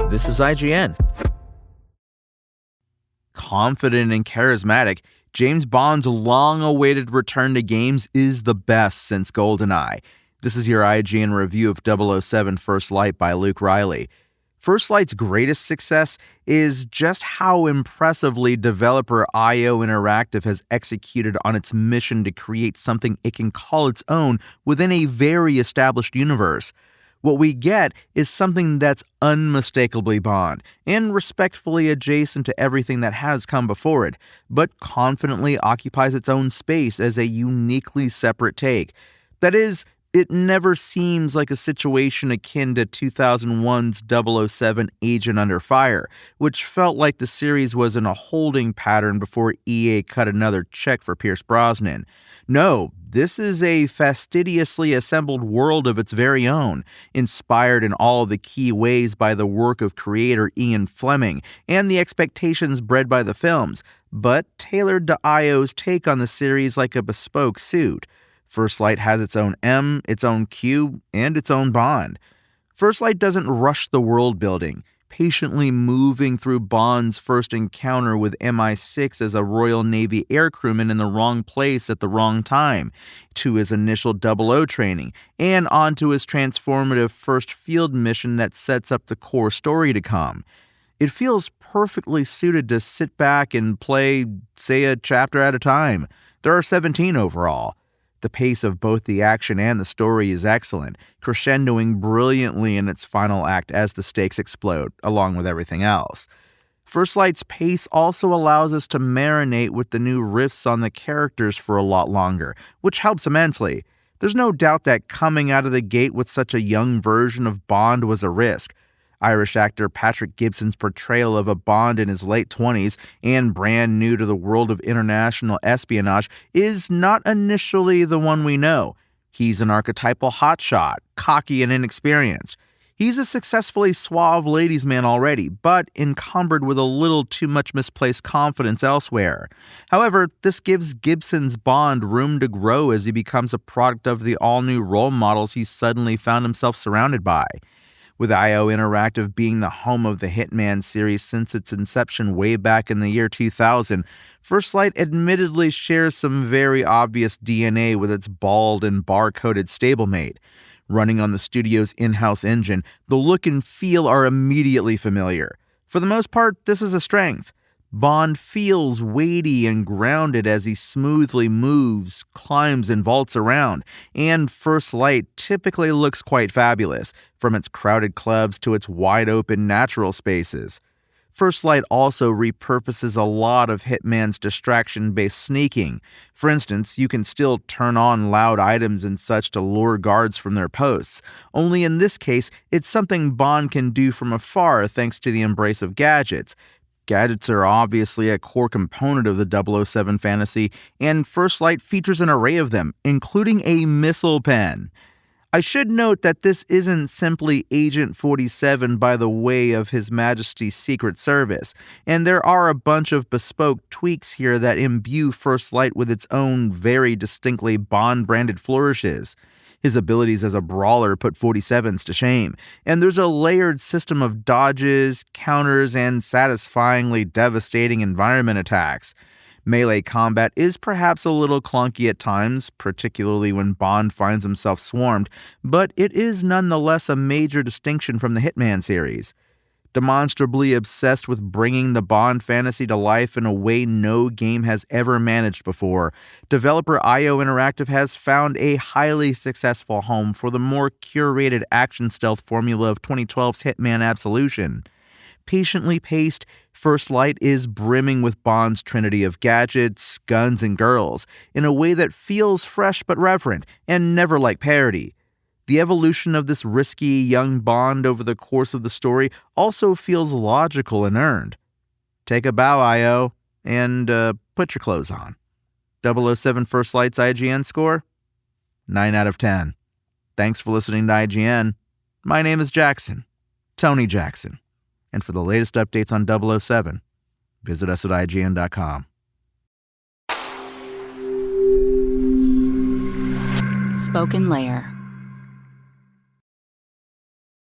This is IGN. Confident and charismatic, James Bond's long-awaited return to games is the best since GoldenEye. This is your IGN review of 007 First Light by Luke Riley. First Light's greatest success is just how impressively developer IO Interactive has executed on its mission to create something it can call its own within a very established universe. What we get is something that's unmistakably Bond, and respectfully adjacent to everything that has come before it, but confidently occupies its own space as a uniquely separate take. That is, it never seems like a situation akin to 2001's 007 Agent Under Fire, which felt like the series was in a holding pattern before EA cut another check for Pierce Brosnan. No, this is a fastidiously assembled world of its very own, inspired in all the key ways by the work of creator Ian Fleming and the expectations bred by the films, but tailored to IO's take on the series like a bespoke suit. First Light has its own M, its own Q, and its own Bond. First Light doesn't rush the world building, patiently moving through Bond's first encounter with MI6 as a Royal Navy aircrewman in the wrong place at the wrong time, to his initial 00 training, and onto his transformative first field mission that sets up the core story to come. It feels perfectly suited to sit back and play, say, a chapter at a time. There are 17 overall. The pace of both the action and the story is excellent, crescendoing brilliantly in its final act as the stakes explode, along with everything else. First Light's pace also allows us to marinate with the new riffs on the characters for a lot longer, which helps immensely. There's no doubt that coming out of the gate with such a young version of Bond was a risk. Irish actor Patrick Gibson's portrayal of a Bond in his late 20s and brand new to the world of international espionage is not initially the one we know. He's an archetypal hotshot, cocky and inexperienced. He's a successfully suave ladies' man already, but encumbered with a little too much misplaced confidence elsewhere. However, this gives Gibson's Bond room to grow as he becomes a product of the all-new role models he's suddenly found himself surrounded by. With IO Interactive being the home of the Hitman series since its inception way back in the year 2000, First Light admittedly shares some very obvious DNA with its bald and bar-coded stablemate. Running on the studio's in-house engine, the look and feel are immediately familiar. For the most part, this is a strength. Bond feels weighty and grounded as he smoothly moves, climbs, and vaults around, and First Light typically looks quite fabulous, from its crowded clubs to its wide-open natural spaces. First Light also repurposes a lot of Hitman's distraction-based sneaking. For instance, you can still turn on loud items and such to lure guards from their posts, only in this case, it's something Bond can do from afar thanks to the embrace of gadgets. Gadgets are obviously a core component of the 007 fantasy, and First Light features an array of them, including a missile pen. I should note that this isn't simply Agent 47 by the way of His Majesty's Secret Service, and there are a bunch of bespoke tweaks here that imbue First Light with its own very distinctly Bond-branded flourishes. His abilities as a brawler put 47s to shame, and there's a layered system of dodges, counters, and satisfyingly devastating environment attacks. Melee combat is perhaps a little clunky at times, particularly when Bond finds himself swarmed, but it is nonetheless a major distinction from the Hitman series. Demonstrably obsessed with bringing the Bond fantasy to life in a way no game has ever managed before, developer IO Interactive has found a highly successful home for the more curated action stealth formula of 2012's Hitman Absolution. Patiently paced, First Light is brimming with Bond's trinity of gadgets, guns, and girls, in a way that feels fresh but reverent, and never like parody. The evolution of this risky young Bond over the course of the story also feels logical and earned. Take a bow, IO, and put your clothes on. 007 First Light's IGN score? 9 out of 10. Thanks for listening to IGN. My name is Jackson, Tony Jackson. And for the latest updates on 007, visit us at IGN.com. Spoken Layer.